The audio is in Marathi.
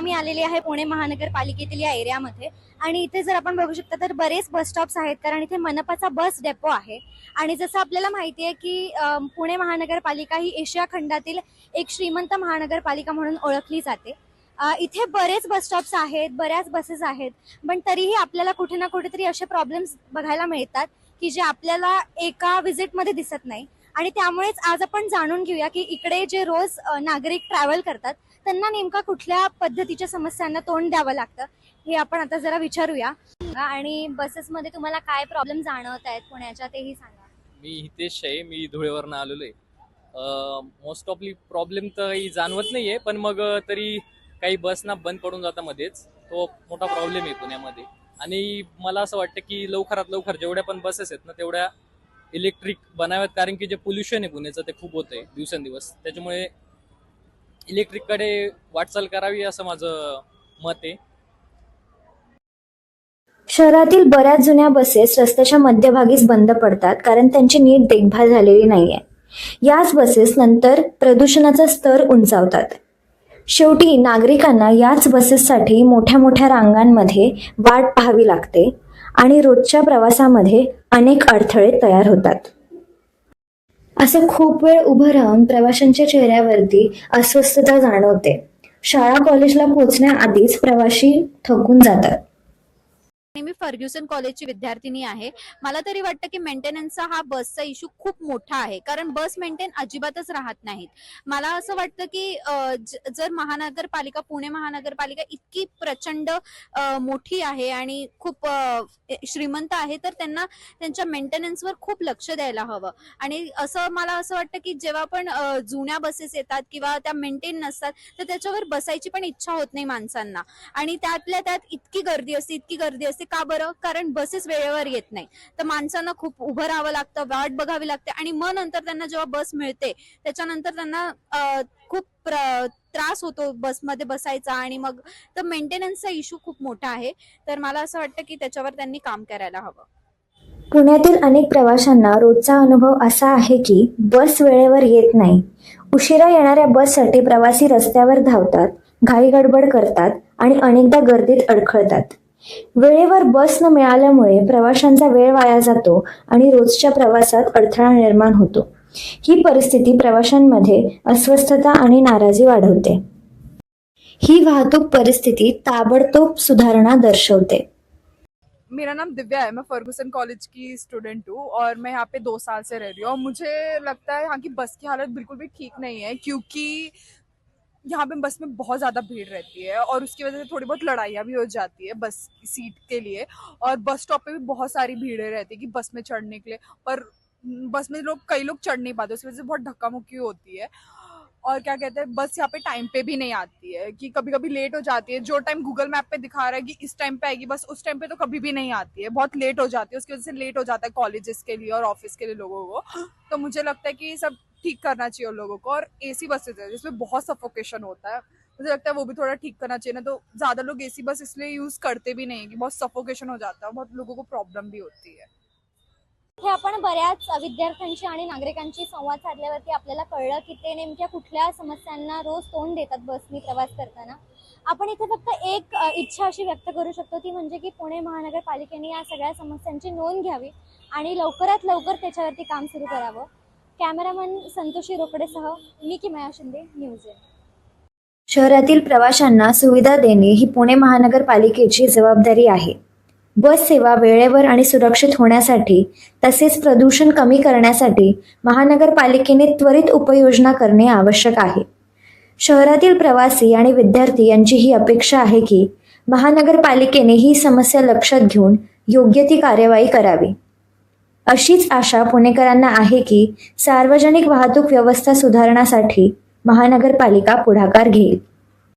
आता मी आलेली आहे पुणे महानगरपालिकेतील या एरियामध्ये आणि इथे जर आपण बघू शकता तर बरेच बस स्टॉप्स आहेत, कारण इथे मनपाचा बस डेपो आहे. आणि जसं आपल्याला माहिती आहे की पुणे महानगरपालिका ही एशिया खंडातील एक श्रीमंत महानगरपालिका म्हणून ओळखली जाते. इथे बरेच बस स्टॉप्स आहेत, बऱ्याच बसेस आहेत, पण तरीही आपल्याला कुठे ना कुठेतरी असे प्रॉब्लेम्स बघायला मिळतात की जे आपल्याला एका व्हिजिटमध्ये दिसत नाही. आणि त्यामुळेच आज आपण जाणून घेऊया की इकडे जे रोज नागरिक ट्रॅव्हल करतात त्यांना नेमका कुठल्या पद्धतीच्या समस्यांना तोंड द्यावं लागतं हे आपण आता जरा विचारूया. आणि बसेसमध्ये तुम्हाला काय प्रॉब्लेम जाणवत आहेत पुण्याच्या तेही सांगा. मी हितेश आहे, मी धुळेवरनं आलेलो आहे. मोस्ट ऑफली प्रॉब्लेम तर काही जाणवत नाहीये, पण मग तरी काही बस ना बंद पडून जाता मध्येच, तो मोठा प्रॉब्लेम आहे पुण्यामध्ये. आणि मला असं वाटतं की लवकरात लवकर जेवढ्या पण बसेस आहेत ना तेवढ्या इलेक्ट्रिक बनाव्यात, कारण की जे पोल्युशन आहे पुण्याचं ते खूप होतंय दिवसेंदिवस. त्याच्यामुळे इलेक्ट्रिककडे वाटचाल करावी असं माझं मत आहे. शहरातील बऱ्याच जुन्या बसेस रस्त्याच्या मध्यभागीच बंद पडतात, कारण त्यांची नीट देखभाल झालेली नाहीये. याच बसेस नंतर प्रदूषणाचा स्तर उंचावतात. शेवटी नागरिकांना याच बसेससाठी मोठ्या मोठ्या रांगांमध्ये वाट पाहावी लागते आणि रोजच्या प्रवासामध्ये अनेक अडथळे तयार होतात. असे खूप वेळ उभं राहून प्रवाशांच्या चेहऱ्यावरती अस्वस्थता जाणवते. शाळा कॉलेजला पोहोचण्याआधीच प्रवासी थकून जातात. आणि मी फर्ग्युसन कॉलेजची विद्यार्थिनी आहे. मला तरी वाटतं की मेंटेनन्सचा हा बसचा इश्यू खूप मोठा आहे, कारण बस मेंटेन अजिबातच राहत नाहीत. मला असं वाटतं की जर महानगरपालिका, पुणे महानगरपालिका इतकी प्रचंड मोठी आहे आणि खूप श्रीमंत आहे, तर त्यांना त्यांच्या मेंटेनन्सवर खूप लक्ष द्यायला हवं. आणि मला असं वाटतं की जेव्हा पण जुन्या बसेस येतात किंवा त्या मेंटेन नसतात तर त्याच्यावर बसायची पण इच्छा होत नाही माणसांना. आणि त्यातल्या त्यात इतकी गर्दी असते का बरं? कारण बसेस वेळेवर येत नाही, तर माणसांना खूप उभं राहावं लागतं, वाट बघावी लागते. आणि मग नंतर त्यांना जेव्हा बस मिळते त्याच्यानंतर त्यांना खूप त्रास होतो बसमध्ये बसायचा. आणि मग तर मेंटेनन्सचा इश्यू खूप मोठा आहे. तर मला असं वाटतं की त्याच्यावर त्यांनी काम करायला हवं. पुण्यातील अनेक प्रवाशांना रोजचा अनुभव असा आहे की बस वेळेवर येत नाही. उशिरा येणाऱ्या बससाठी प्रवासी रस्त्यावर धावतात, घाईगडबड करतात आणि अनेकदा गर्दीत अडखळतात. वेळेवर बस न मिळाल्यामुळे प्रवाशांचा वेळ वाया जातो आणि रोजच्या प्रवासात अडथळा निर्माण होतो. ही परिस्थिती प्रवाशांमध्ये अस्वस्थता आणि नाराजी वाढवते. ही वाहतूक परिस्थिती ताबडतोब सुधारणा दर्शवते. मेरा नाम दिव्या है, मैं फर्गुसन कॉलेज की स्टूडेंट हूँ और मैं यहाँ पे 2 साल से रह रही हूँ. और मुझे लगता है यहाँ की बस की हालत बिल्कुल भी ठीक नहीं है, क्योंकि यहाँ पे बस में बहुत ज़्यादा भीड़ रहती है और उसकी वजह से थोड़ी बहुत लड़ाइयाँ भी हो जाती है बस की सीट के लिए. और बस स्टॉप पे भी बहुत सारी भीड़ें रहती है कि बस में चढ़ने के लिए, पर बस में कई लोग चढ़ नहीं पाते, उसकी वजह से बहुत धक्का मुक्की होती है. और क्या कहते हैं, बस यहाँ पे टाइम पे भी नहीं आती है, कि कभी कभी लेट हो जाती है. जो टाइम गूगल मैप पे दिखा रहा है कि इस टाइम पे आएगी बस, उस टाइम पे तो कभी भी नहीं आती है, बहुत लेट हो जाती है. उसकी वजह से लेट हो जाता है कॉलेजेस के लिए और ऑफिस के लिए लोगों को. तो मुझे लगता है कि सब ठीक करना चाहिए उन लोगों को. और एसी बसेज है जिसमें बहुत सफोकेशन होता है, मुझे लगता है वो भी थोड़ा ठीक करना चाहिए. ना तो ज्यादा लोग एसी बस इसलिए यूज करते भी नहीं, कि बहुत सफोकेशन हो जाता है, बहुत लोगों को प्रॉब्लम भी होती है. हे आपण बऱ्याच विद्यार्थ्यांशी आणि नागरिकांशी संवाद साधल्यावरती आपल्याला कळलं की ते नेमक्या कुठल्या समस्यांना रोज तोंड देतात बसनी प्रवास करताना. आपण इथे फक्त एक इच्छा अशी व्यक्त करू शकतो, ती म्हणजे की पुणे महानगरपालिकेने या सगळ्या समस्यांची नोंद घ्यावी आणि लवकरात लवकर त्याच्यावरती काम सुरू करावं. कॅमेरामन संतोषी रोकडेसह मी किमया शिंदे, न्यूज 8. शहरातील प्रवाशांना सुविधा देणे ही पुणे महानगरपालिकेची जबाबदारी आहे. बस सेवा वेळेवर आणि सुरक्षित होण्यासाठी तसेच प्रदूषण कमी करण्यासाठी महानगरपालिकेने त्वरित उपाययोजना करणे आवश्यक आहे. शहरातील प्रवासी आणि विद्यार्थी यांची ही अपेक्षा आहे की महानगरपालिकेने ही समस्या लक्षात घेऊन योग्य ती कार्यवाही करावी. अशीच आशा पुणेकरांना आहे की सार्वजनिक वाहतूक व्यवस्था सुधारण्यासाठी महानगरपालिका पुढाकार घेईल.